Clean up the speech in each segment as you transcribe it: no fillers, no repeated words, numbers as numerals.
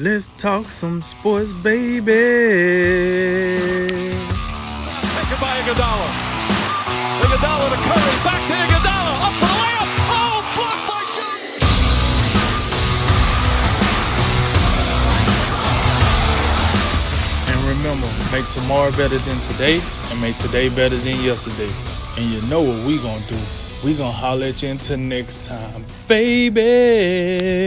Let's talk some sports, baby. Taken by Iguodala. Iguodala to Curry. Back to Iguodala. Up for the layup. Oh, blocked by Jones. And remember, make tomorrow better than today, and make today better than yesterday. And you know what we gonna do. We gonna holler at you until next time, baby.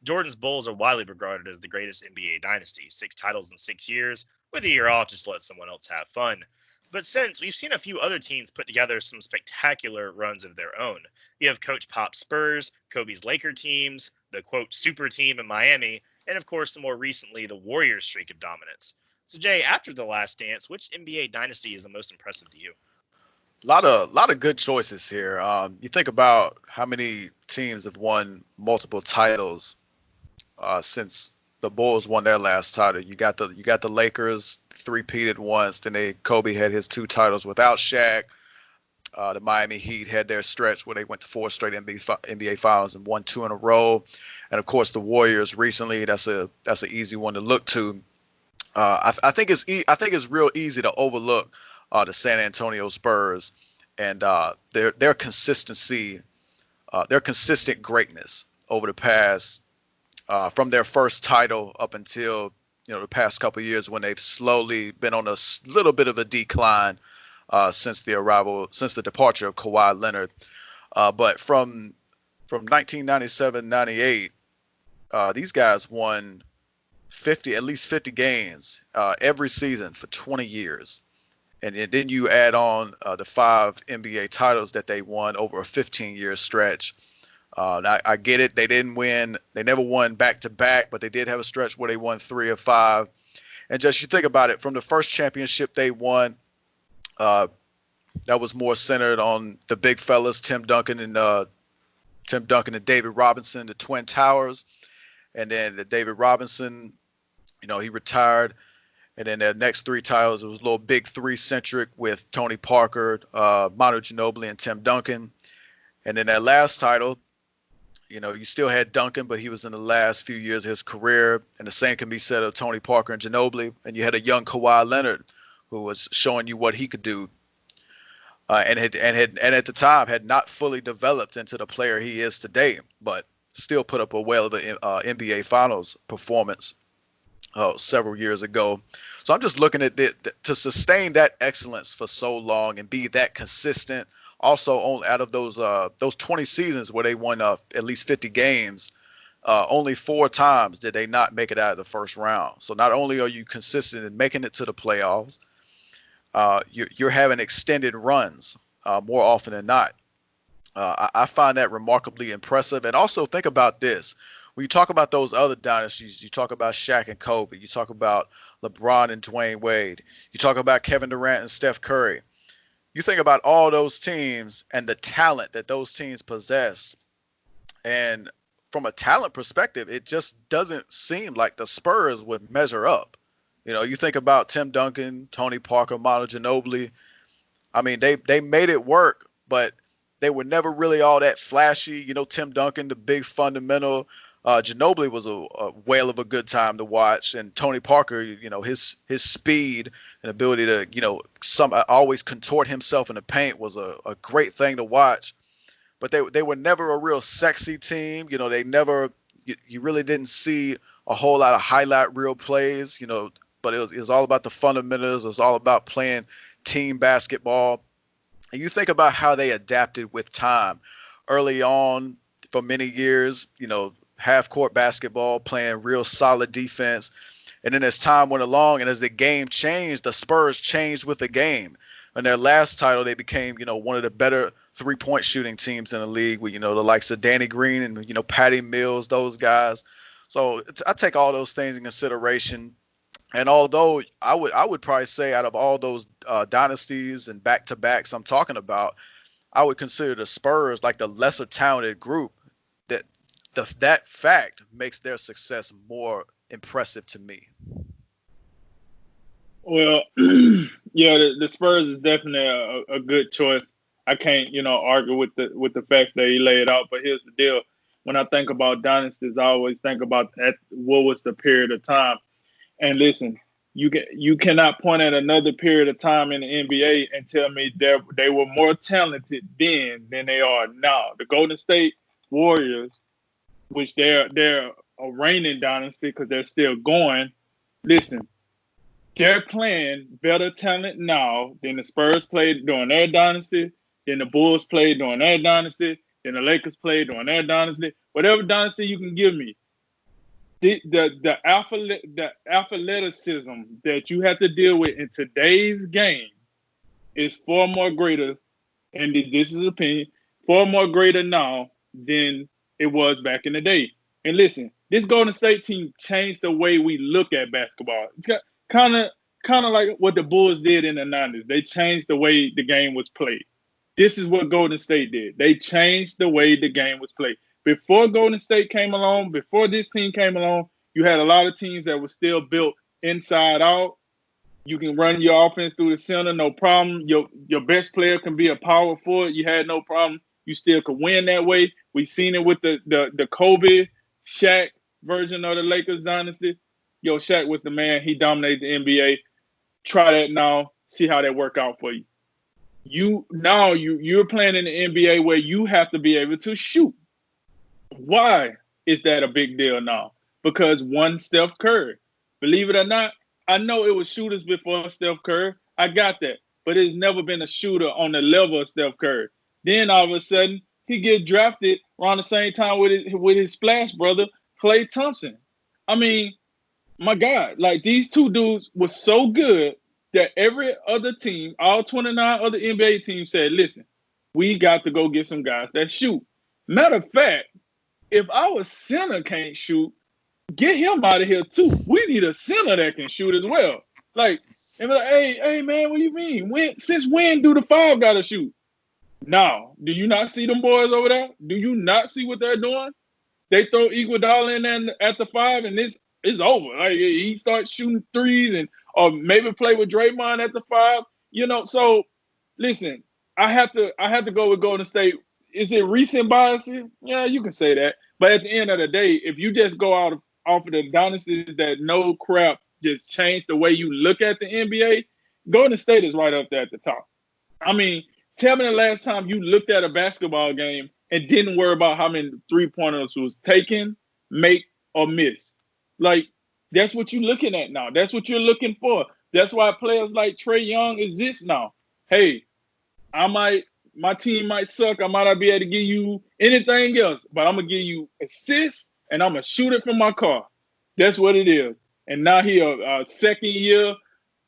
Jordan's Bulls are widely regarded as the greatest NBA dynasty, 6 titles in 6 years, with a year off just to let someone else have fun. But since, we've seen a few other teams put together some spectacular runs of their own. You have Coach Pop's Spurs, Kobe's Laker teams, the quote super team in Miami, and of course more recently the Warriors streak of dominance. So Jay, after The Last Dance, which NBA dynasty is the most impressive to you? A lot of good choices here. You think about how many teams have won multiple titles since the Bulls won their last title. You got the Lakers three-peated once. Then Kobe had his 2 titles without Shaq. The Miami Heat had their stretch where they went to 4 straight NBA Finals and won 2 in a row. And of course the Warriors recently. That's an easy one to look to. I think it's real easy to overlook the San Antonio Spurs and their consistency, their consistent greatness over the past. From their first title up until the past couple of years, when they've slowly been on a little bit of a decline since the departure of Kawhi Leonard. But from 1997-98, these guys won at least 50 games every season for 20 years. And then you add on the 5 NBA titles that they won over a 15-year stretch. I get it. They didn't win. They never won back-to-back, but they did have a stretch where they won 3 of 5. And just you think about it, from the first championship they won, that was more centered on the big fellas, Tim Duncan and David Robinson, the Twin Towers. And then David Robinson, he retired. And then the next 3 titles, it was a little big 3-centric with Tony Parker, Manu Ginobili, and Tim Duncan. And then that last title, you still had Duncan, but he was in the last few years of his career. And the same can be said of Tony Parker and Ginobili. And you had a young Kawhi Leonard who was showing you what he could do. And at the time had not fully developed into the player he is today, but still put up a whale of an NBA Finals performance several years ago. So I'm just looking at to sustain that excellence for so long and be that consistent. Also, only out of those 20 seasons where they won at least 50 games, only 4 times did they not make it out of the first round. So not only are you consistent in making it to the playoffs, you're having extended runs more often than not. I find that remarkably impressive. And also think about this. When you talk about those other dynasties, you talk about Shaq and Kobe, you talk about LeBron and Dwayne Wade, you talk about Kevin Durant and Steph Curry. You think about all those teams and the talent that those teams possess. And from a talent perspective, it just doesn't seem like the Spurs would measure up. You think about Tim Duncan, Tony Parker, Manu Ginobili. I mean, they made it work, but they were never really all that flashy. Tim Duncan, the big fundamental. Ginobili was a whale of a good time to watch, and Tony Parker, his speed and ability to, always contort himself in the paint was a great thing to watch. But they were never a real sexy team. They never, you really didn't see a whole lot of highlight reel plays. But it was all about the fundamentals. It was all about playing team basketball. And you think about how they adapted with time. Early on, for many years, half-court basketball, playing real solid defense. And then as time went along and as the game changed, the Spurs changed with the game. In their last title, they became, one of the better three-point shooting teams in the league with, the likes of Danny Green and, Patty Mills, those guys. So I take all those things in consideration. And although I would probably say out of all those dynasties and back-to-backs I'm talking about, I would consider the Spurs like the lesser talented group. That fact makes their success more impressive to me. Well, yeah, the Spurs is definitely a good choice. I can't, argue with the facts that he laid out. But here's the deal: when I think about dynasties, I always think about what was the period of time. And listen, you cannot point at another period of time in the NBA and tell me they were more talented then than they are now. The Golden State Warriors, which they're a reigning dynasty because they're still going. Listen, they're playing better talent now than the Spurs played during their dynasty, than the Bulls played during their dynasty, than the Lakers played during their dynasty. Whatever dynasty you can give me. The athleticism that you have to deal with in today's game is far more greater, and this is opinion, far more greater now than it was back in the day. And listen, this Golden State team changed the way we look at basketball. It's kind of like what the Bulls did in the 90s. They changed the way the game was played. This is what Golden State did. They changed the way the game was played. Before Golden State came along, before this team came along, you had a lot of teams that were still built inside out. You can run your offense through the center, no problem. Your best player can be a power forward. You had no problem. You still could win that way. We've seen it with the Kobe, Shaq version of the Lakers dynasty. Shaq was the man. He dominated the NBA. Try that now. See how that work out for you. You're playing in the NBA where you have to be able to shoot. Why is that a big deal now? Because one, Steph Curry. Believe it or not, I know it was shooters before Steph Curry. I got that. But it's never been a shooter on the level of Steph Curry. Then all of a sudden, he get drafted around the same time with his splash brother, Klay Thompson. I mean, my God, like these two dudes were so good that every other team, all 29 other NBA teams said, listen, we got to go get some guys that shoot. Matter of fact, if our center can't shoot, get him out of here too. We need a center that can shoot as well. Like, and like, hey, man, what do you mean? Since when do the five gotta shoot? Now, do you not see them boys over there? Do you not see what they're doing? They throw Iguodala in there at the five, and it's over. Like he starts shooting threes, or maybe play with Draymond at the five. So listen, I have to go with Golden State. Is it recent biases? Yeah, you can say that. But at the end of the day, if you just go off of the dynasties that no crap just changed the way you look at the NBA, Golden State is right up there at the top. I mean, tell me the last time you looked at a basketball game and didn't worry about how many three-pointers was taken, make, or miss. Like, that's what you're looking at now. That's what you're looking for. That's why players like Trae Young exist now. Hey, my team might suck. I might not be able to give you anything else, but I'm going to give you assists, and I'm going to shoot it from my car. That's what it is. And now he a second-year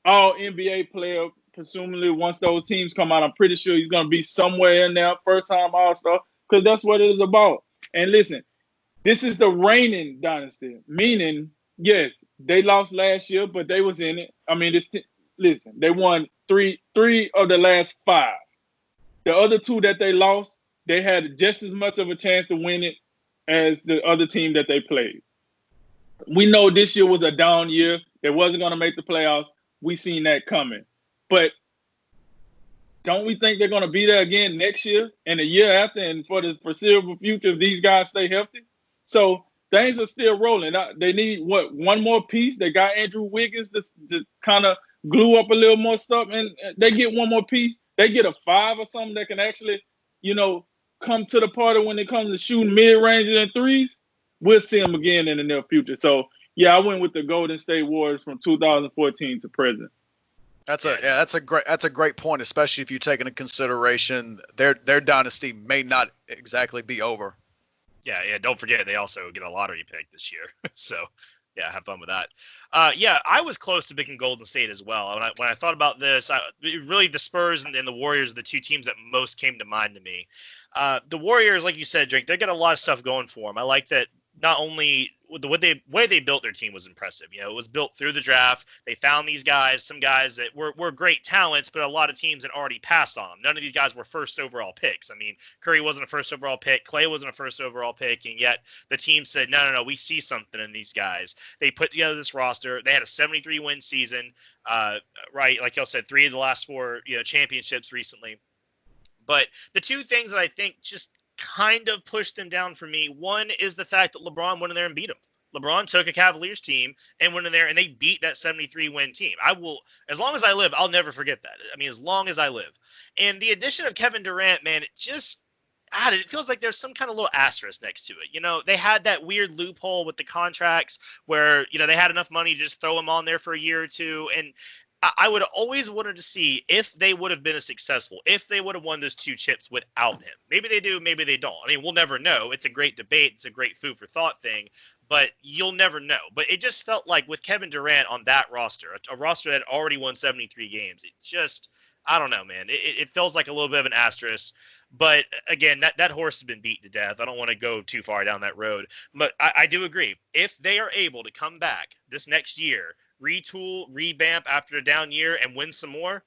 all-NBA player, presumably once those teams come out. I'm pretty sure he's going to be somewhere in there, first-time All-Star, because that's what it is about. And listen, this is the reigning dynasty, meaning, yes, they lost last year, but they was in it. I mean, listen, they won three of the last 5. The other 2 that they lost, they had just as much of a chance to win it as the other team that they played. We know this year was a down year. They wasn't going to make the playoffs. We seen that coming. But don't we think they're going to be there again next year and the year after and for the foreseeable future if these guys stay healthy? So things are still rolling. They need, one more piece? They got Andrew Wiggins to kind of glue up a little more stuff, and they get one more piece. They get a 5 or something that can actually, come to the party when it comes to shooting mid-range and threes. We'll see them again in the near future. So, yeah, I went with the Golden State Warriors from 2014 to present. That's a great point, especially if you take into consideration their dynasty may not exactly be over. Yeah. Don't forget they also get a lottery pick this year. So, yeah, have fun with that. I was close to picking Golden State as well. When I thought about this, really the Spurs and the Warriors are the 2 teams that most came to mind to me. The Warriors, like you said, Drake, they got a lot of stuff going for them. I like that. Not only the way they built their team was impressive. It was built through the draft. They found these guys, some guys that were great talents, but a lot of teams had already passed on them. None of these guys were first overall picks. I mean, Curry wasn't a first overall pick. Klay wasn't a first overall pick, and yet the team said, no, we see something in these guys. They put together this roster. They had a 73-win season, right? Like y'all said, 3 of the last 4 championships recently. But the 2 things that I think just kind of pushed them down for me. One is the fact that LeBron went in there and beat them. LeBron took a Cavaliers team and went in there and they beat that 73-win team. I will, as long as I live, I'll never forget that. I mean, as long as I live. And the addition of Kevin Durant, man, it just added. It feels like there's some kind of little asterisk next to it. You know, they had that weird loophole with the contracts where, you know, they had enough money to just throw him on there for a year or two. And I would have always wanted to see if they would have been as successful, if they would have won those 2 chips without him. Maybe they do, maybe they don't. I mean, we'll never know. It's a great debate. It's a great food for thought thing, but you'll never know. But it just felt like with Kevin Durant on that roster, a roster that already won 73 games, it just, I don't know, man. It feels like a little bit of an asterisk. But again, that horse has been beaten to death. I don't want to go too far down that road. But I do agree. If they are able to come back this next year, retool, revamp after a down year and win some more,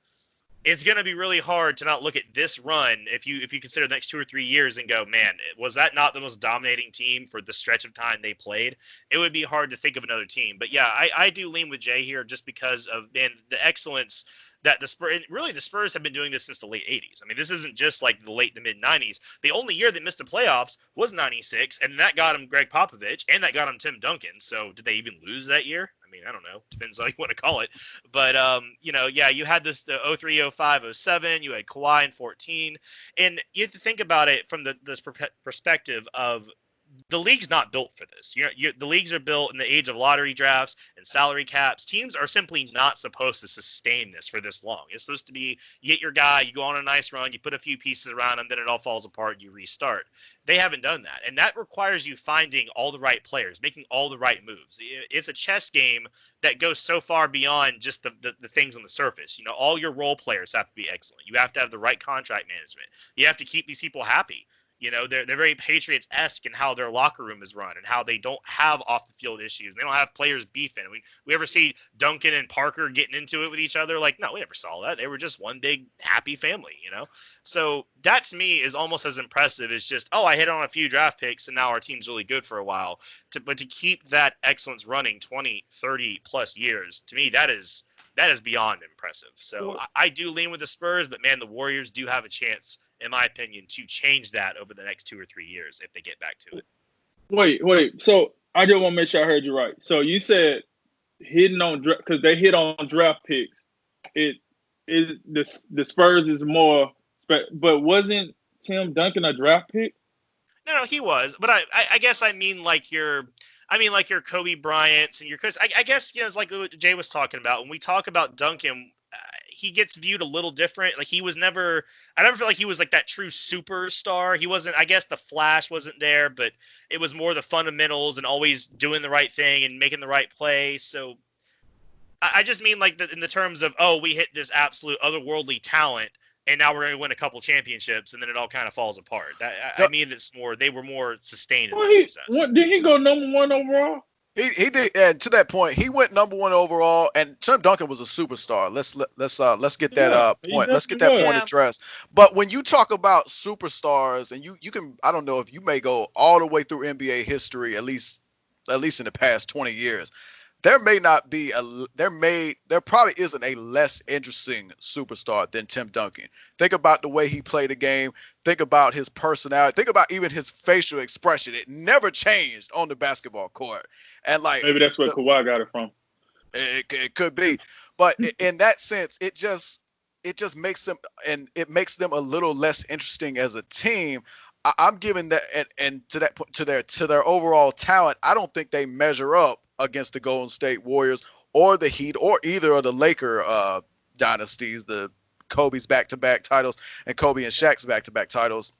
it's going to be really hard to not look at this run if you consider the next 2 or 3 years and go, man, was that not the most dominating team for the stretch of time they played? It would be hard to think of another team. But yeah, I do lean with Jay here just because of, man, the excellence that the Spurs have been doing this since the late 80s. I mean, this isn't just like the late to mid 90s. The only year that missed the playoffs was 96, and that got him Greg Popovich, and that got him Tim Duncan. So did they even lose that year? I mean, I don't know. Depends how you want to call it. But, you know, yeah, you had the 03, 05, 07. You had Kawhi in 14. And you have to think about it from this perspective of the league's not built for this. The leagues are built in the age of lottery drafts and salary caps. Teams are simply not supposed to sustain this for this long. It's supposed to be, you get your guy, you go on a nice run, you put a few pieces around him, then it all falls apart, you restart. They haven't done that. And that requires you finding all the right players, making all the right moves. It's a chess game that goes so far beyond just the things on the surface. You know, all your role players have to be excellent. You have to have the right contract management. You have to keep these people happy. You know, they're very Patriots-esque in how their locker room is run and how they don't have off-the-field issues. They don't have players beefing. We ever see Duncan and Parker getting into it with each other? Like, no, we never saw that. They were just one big happy family, you know? So that, to me, is almost as impressive as just, oh, I hit on a few draft picks and now our team's really good for a while. But to keep that excellence running 20, 30-plus years, to me, that is beyond impressive. So I do lean with the Spurs, but man, the Warriors do have a chance, in my opinion, to change that over the next 2 or 3 years if they get back to it. Wait. So I just want to make sure I heard you right. So you said hitting on because they hit on draft picks. It is the Spurs is more, but wasn't Tim Duncan a draft pick? No, he was. But I guess I mean like your Kobe Bryants and your Chris. I guess, you know, it's like what Jay was talking about. When we talk about Duncan, he gets viewed a little different. Like I never feel like he was like that true superstar. He wasn't, I guess the flash wasn't there, but it was more the fundamentals and always doing the right thing and making the right play. So I just mean like in the terms of, oh, we hit this absolute otherworldly talent and now we're going to win a couple championships, and then it all kind of falls apart. I mean, it's more, they were more sustained in their success. Did he go number 1 overall? He did, and to that point, he went number 1 overall. And Tim Duncan was a superstar. Let's get that point. Let's get that point addressed. But when you talk about superstars, and you can, I don't know if you may go all the way through NBA history, at least in the past 20 years. There probably isn't a less interesting superstar than Tim Duncan. Think about the way he played the game. Think about his personality. Think about even his facial expression. It never changed on the basketball court. And like maybe that's where Kawhi got it from. It could be, but in that sense, it just makes them, and it makes them a little less interesting as a team. I'm giving that, and to that point, to their overall talent, I don't think they measure up against the Golden State Warriors or the Heat or either of the Laker dynasties, the Kobe's back-to-back titles and Kobe and Shaq's back-to-back titles,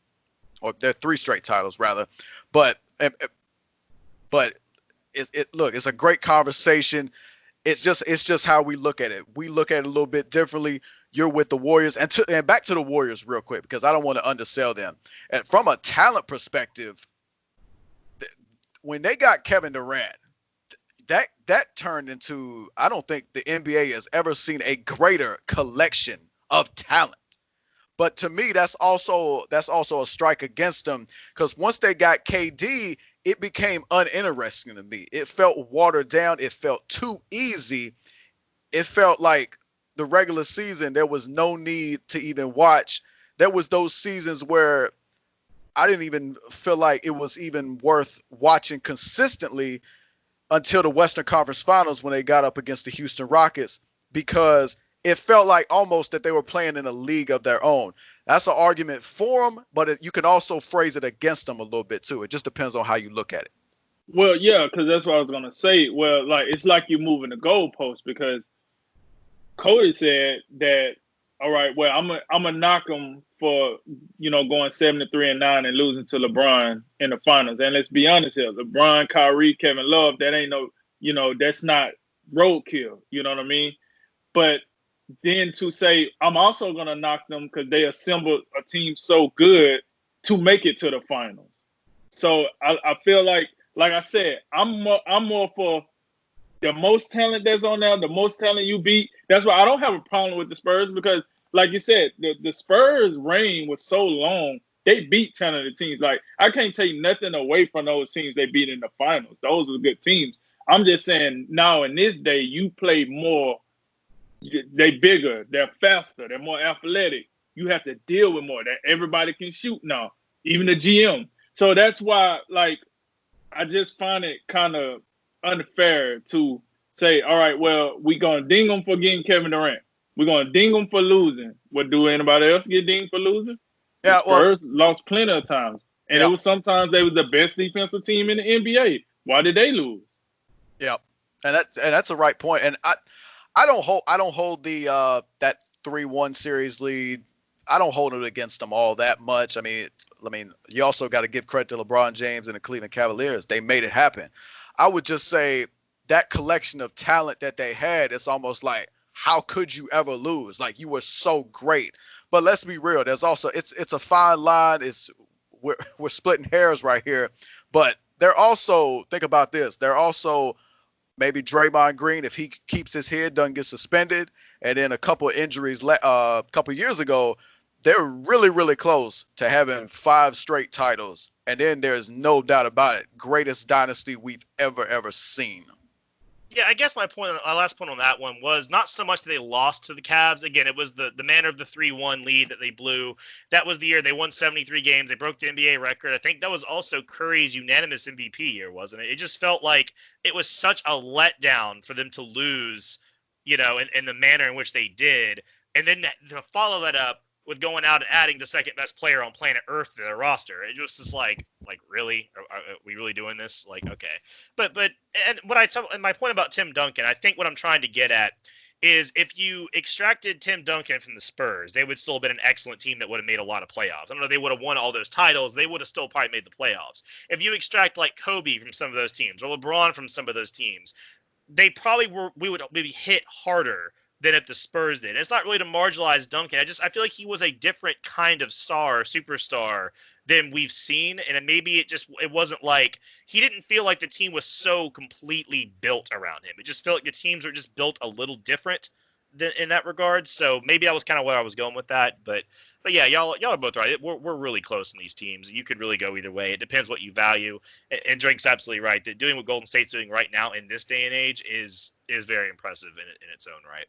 or their 3 straight titles rather. But it's a great conversation. It's just how we look at it. We look at it a little bit differently. You're with the Warriors, and back to the Warriors real quick because I don't want to undersell them. And from a talent perspective, when they got Kevin Durant, that turned into, I don't think the NBA has ever seen a greater collection of talent. But to me, that's also a strike against them, because once they got KD, it became uninteresting to me. It felt watered down. It felt too easy. It felt like the regular season, there was no need to even watch. There was those seasons where I didn't even feel like it was even worth watching consistently until the Western Conference Finals when they got up against the Houston Rockets, because it felt like almost that they were playing in a league of their own. That's an argument for them, but you can also phrase it against them a little bit too. It just depends on how you look at it. Well, yeah, because that's what I was gonna say. Well, like it's like you're moving the goalpost, because Cody said that, all right, well, I'm gonna knock them for going 7-3-9 and losing to LeBron in the finals. And let's be honest here, LeBron, Kyrie, Kevin Love, that ain't that's not roadkill. You know what I mean? But then to say I'm also gonna knock them because they assembled a team so good to make it to the finals. So I feel like I said, I'm more for the most talent that's on there, the most talent you beat. That's why I don't have a problem with the Spurs, because, like you said, the Spurs' reign was so long. They beat talented teams. Like, I can't take nothing away from those teams they beat in the finals. Those are good teams. I'm just saying now in this day, you play more. They bigger, they're faster, they're more athletic. You have to deal with more. That everybody can shoot now, even the GM. So that's why, like, I just find it kind of unfair to say, all right, well, we're going to ding them for getting Kevin Durant. We're going to ding them for losing. What, do anybody else get dinged for losing? Yeah, the Spurs lost plenty of times. And yeah. It was sometimes they were the best defensive team in the NBA. Why did they lose? Yeah. And that's a right point. And I don't hold the that 3-1 series lead. I don't hold it against them all that much. I mean, you also got to give credit to LeBron James and the Cleveland Cavaliers. They made it happen. I would just say that collection of talent that they had, it's almost like, how could you ever lose? Like, you were so great. But let's be real. There's also, it's a fine line. We're splitting hairs right here. But they're also, think about this. They're also maybe Draymond Green, if he keeps his head, doesn't get suspended. And then a couple of injuries a couple years ago, they're really, really close to having 5 straight titles. And then there's no doubt about it, greatest dynasty we've ever seen. Yeah, I guess my last point on that one was not so much that they lost to the Cavs. Again, it was the manner of the 3-1 lead that they blew. That was the year they won 73 games. They broke the NBA record. I think that was also Curry's unanimous MVP year, wasn't it? It just felt like it was such a letdown for them to lose, in the manner in which they did. And then to follow that up with going out and adding the second best player on planet Earth to their roster. It just is like really? Are we really doing this? Like, okay. But and my point about Tim Duncan, I think what I'm trying to get at is if you extracted Tim Duncan from the Spurs, they would still have been an excellent team that would have made a lot of playoffs. I don't know if they would have won all those titles. They would have still probably made the playoffs. If you extract like Kobe from some of those teams or LeBron from some of those teams, they probably we would maybe hit harder than if the Spurs did. It's not really to marginalize Duncan. I feel like he was a different kind of superstar than we've seen. And maybe it wasn't like, he didn't feel like the team was so completely built around him. It just felt like the teams were just built a little different in that regard. So maybe that was kind of where I was going with that. But yeah, y'all are both right. We're really close in these teams. You could really go either way. It depends what you value. And Drink's absolutely right that doing what Golden State's doing right now in this day and age is very impressive in its own right.